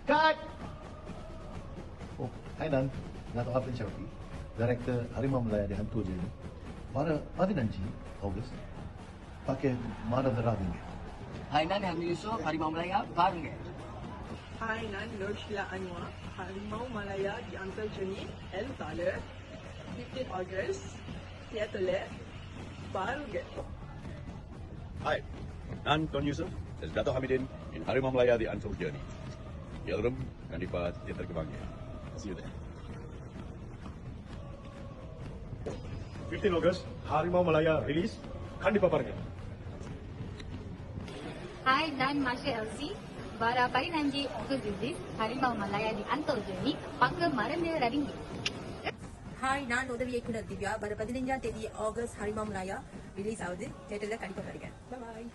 Cut! Oh, hai Nan. Dato' Apin Sharfi, Director Harimau Malaya di Hantu Journey. Pada 15 Ogos, pakai Mara Daravinge. Hai Nan, Hamid Yusof, Harimau Malaya, பாருங்க. Hai Nan, Nur Sheila Anwar, Harimau Malaya di Uncle Johnny, El Taler, 15 August, Seattle, பாருங்க. Hi, நான் Ton Yusuf, as Dato' Hamidin in Harimau Malaya The Untold Journey. Yelrum, Kandipa, Theater Kebangga. See you there. 15 August, Harimau Malaya release. Kandipa பாருங்க. Hai, நான் Masha Elsie. Bara 15 August release Harimau Malaya di Untold Journey. பார்க்க மறந்துடாதீங்க. Hi, நான் உதவி இயக்குனர் திவ்யா. வர 15ஆம் தேதி ஆகஸ்ட் ஹரிமாம் மலாயா ரிலீஸ் ஆகுது. தியேட்டர்ல கண்டிப்பா பாருங்க. பாய்.